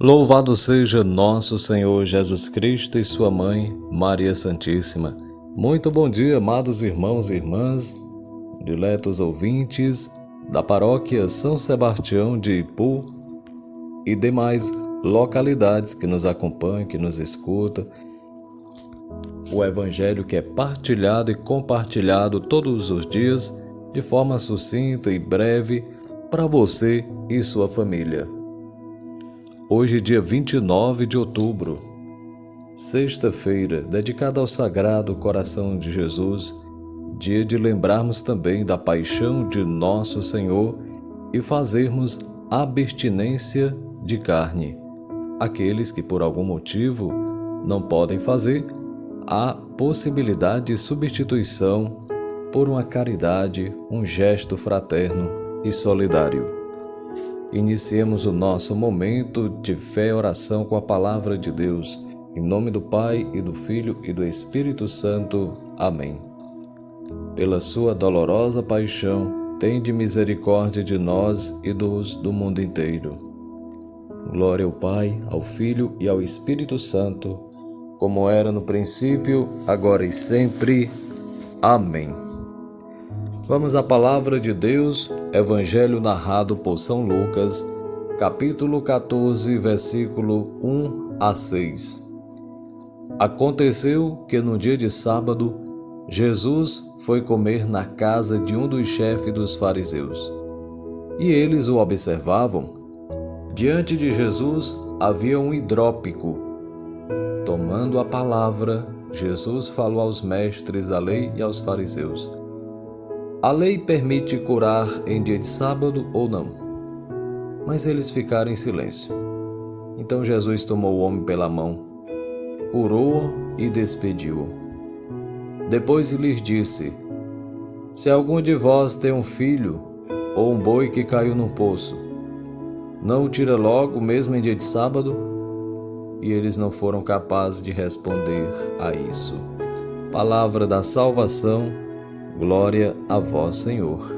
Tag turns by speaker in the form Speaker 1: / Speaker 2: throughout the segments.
Speaker 1: Louvado seja nosso Senhor Jesus Cristo e sua Mãe, Maria Santíssima. Muito bom dia, amados irmãos e irmãs, diletos ouvintes da paróquia São Sebastião de Ipu e demais localidades que nos acompanham, que nos escutam. O Evangelho que é partilhado e compartilhado todos os dias de forma sucinta e breve para você e sua família. Hoje, dia 29 de outubro, sexta-feira, dedicada ao Sagrado Coração de Jesus, dia de lembrarmos também da paixão de nosso Senhor e fazermos abstinência de carne. Aqueles que por algum motivo não podem fazer, há possibilidade de substituição por uma caridade, um gesto fraterno e solidário. Iniciemos o nosso momento de fé e oração com a palavra de Deus. Em nome do Pai, e do Filho, e do Espírito Santo. Amém. Pela sua dolorosa paixão, tende misericórdia de nós e dos do mundo inteiro. Glória ao Pai, ao Filho e ao Espírito Santo, como era no princípio, agora e sempre. Amém. Vamos à palavra de Deus, Evangelho narrado por São Lucas, capítulo 14, versículo 1 a 6. Aconteceu que no dia de sábado, Jesus foi comer na casa de um dos chefes dos fariseus. E eles o observavam. Diante de Jesus havia um hidrópico. Tomando a palavra, Jesus falou aos mestres da lei e aos fariseus: a lei permite curar em dia de sábado ou não? Mas eles ficaram em silêncio. Então Jesus tomou o homem pela mão, curou-o e despediu-o. Depois lhes disse: se algum de vós tem um filho ou um boi que caiu num poço, não o tira logo, mesmo em dia de sábado? E eles não foram capazes de responder a isso. Palavra da salvação. Glória a vós, Senhor.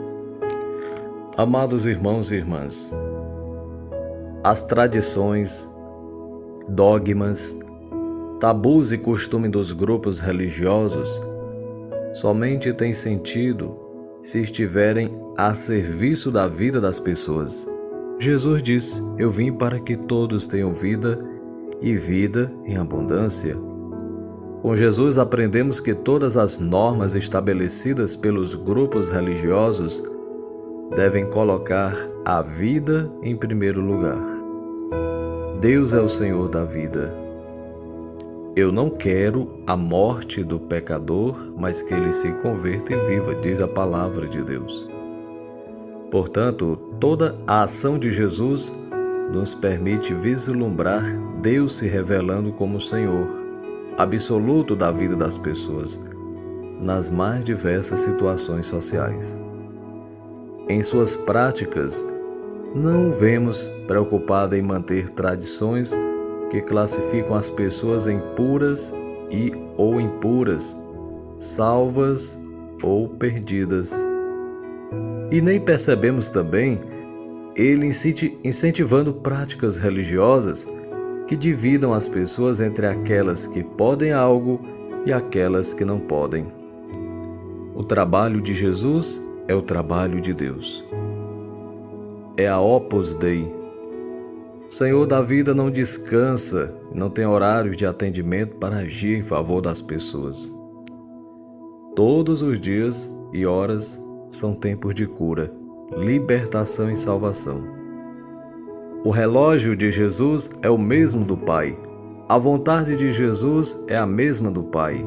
Speaker 1: Amados irmãos e irmãs, as tradições, dogmas, tabus e costumes dos grupos religiosos somente têm sentido se estiverem a serviço da vida das pessoas. Jesus disse: eu vim para que todos tenham vida e vida em abundância. Com Jesus aprendemos que todas as normas estabelecidas pelos grupos religiosos devem colocar a vida em primeiro lugar. Deus é o Senhor da vida. Eu não quero a morte do pecador, mas que ele se converta e viva, diz a palavra de Deus. Portanto, toda a ação de Jesus nos permite vislumbrar Deus se revelando como Senhor absoluto da vida das pessoas, nas mais diversas situações sociais. Em suas práticas, não o vemos preocupado em manter tradições que classificam as pessoas em puras e ou impuras, salvas ou perdidas. E nem percebemos também ele incentivando práticas religiosas que dividam as pessoas entre aquelas que podem algo e aquelas que não podem. O trabalho de Jesus é o trabalho de Deus. É a Opus Dei. O Senhor da vida não descansa, não tem horários de atendimento para agir em favor das pessoas. Todos os dias e horas são tempos de cura, libertação e salvação. O relógio de Jesus é o mesmo do Pai. A vontade de Jesus é a mesma do Pai.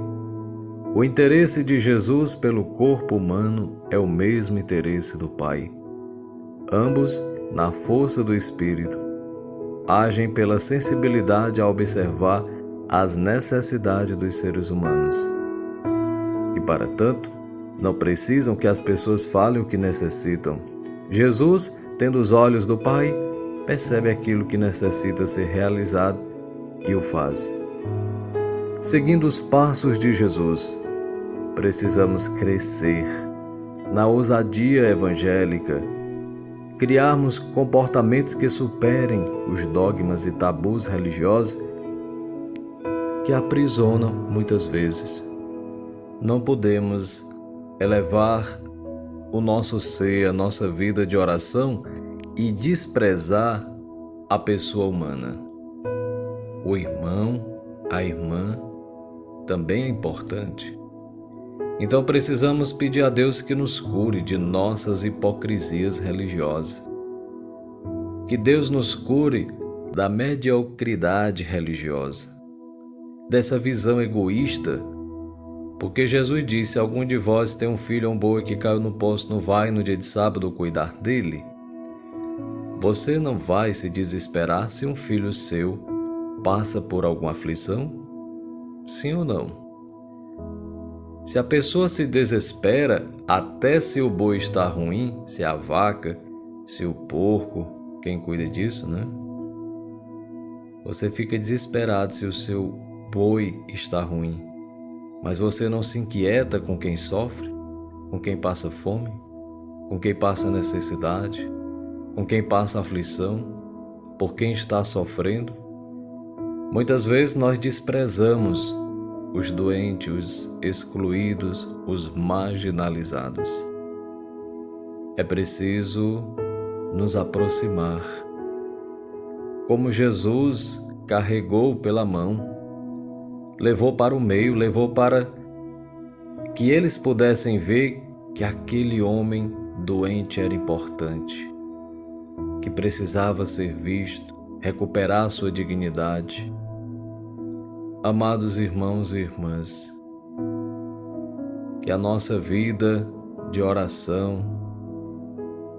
Speaker 1: O interesse de Jesus pelo corpo humano é o mesmo interesse do Pai. Ambos, na força do Espírito, agem pela sensibilidade a observar as necessidades dos seres humanos. E, para tanto, não precisam que as pessoas falem o que necessitam. Jesus, tendo os olhos do Pai, percebe aquilo que necessita ser realizado e o faz. Seguindo os passos de Jesus, precisamos crescer na ousadia evangélica, criarmos comportamentos que superem os dogmas e tabus religiosos que aprisionam muitas vezes. Não podemos elevar o nosso ser, a nossa vida de oração e desprezar a pessoa humana. O irmão, a irmã também é importante. Então precisamos pedir a Deus que nos cure de nossas hipocrisias religiosas. Que Deus nos cure da mediocridade religiosa, dessa visão egoísta, porque Jesus disse: algum de vós tem um filho ou um boi que caiu no poço, não vai no dia de sábado cuidar dele? Você não vai se desesperar se um filho seu passa por alguma aflição? Sim ou não? Se a pessoa se desespera até se o boi está ruim, se a vaca, se o porco, quem cuida disso, né? Você fica desesperado se o seu boi está ruim, mas você não se inquieta com quem sofre, com quem passa fome, com quem passa necessidade, com quem passa aflição, por quem está sofrendo. Muitas vezes nós desprezamos os doentes, os excluídos, os marginalizados. É preciso nos aproximar. Como Jesus carregou pela mão, levou para o meio, levou para que eles pudessem ver que aquele homem doente era importante, que precisava ser visto, recuperar sua dignidade. Amados irmãos e irmãs, que a nossa vida de oração,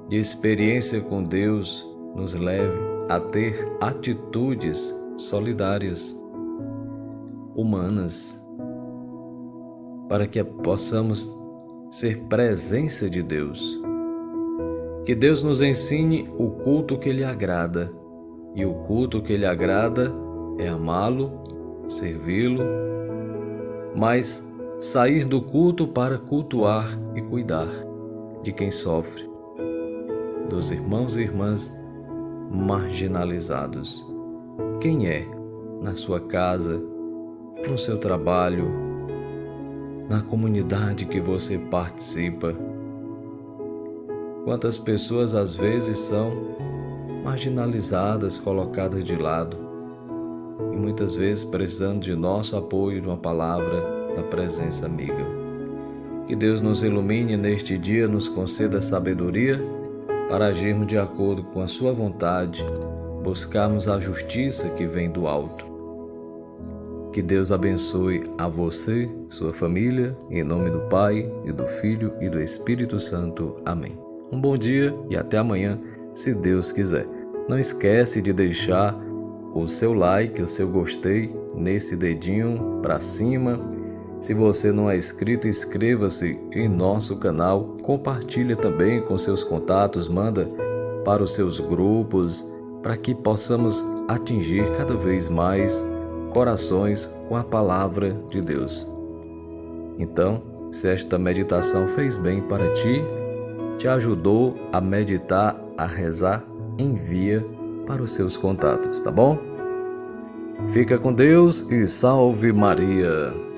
Speaker 1: de experiência com Deus, nos leve a ter atitudes solidárias, humanas, para que possamos ser presença de Deus. Que Deus nos ensine o culto que lhe agrada, e o culto que lhe agrada é amá-lo, servi-lo, mas sair do culto para cultuar e cuidar de quem sofre, dos irmãos e irmãs marginalizados. Quem é na sua casa, no seu trabalho, na comunidade que você participa? Quantas pessoas às vezes são marginalizadas, colocadas de lado, e muitas vezes precisando de nosso apoio, de uma palavra, da presença amiga. Que Deus nos ilumine neste dia, nos conceda sabedoria para agirmos de acordo com a sua vontade, buscarmos a justiça que vem do alto. Que Deus abençoe a você, sua família, em nome do Pai, e do Filho e do Espírito Santo. Amém. Um bom dia e até amanhã, se Deus quiser. Não esquece de deixar o seu like, o seu gostei nesse dedinho para cima. Se você não é inscrito, inscreva-se em nosso canal, compartilhe também com seus contatos, manda para os seus grupos, para que possamos atingir cada vez mais corações com a palavra de Deus. Então, se esta meditação fez bem para ti, te ajudou a meditar, a rezar, envia para os seus contatos, tá bom? Fica com Deus e salve Maria!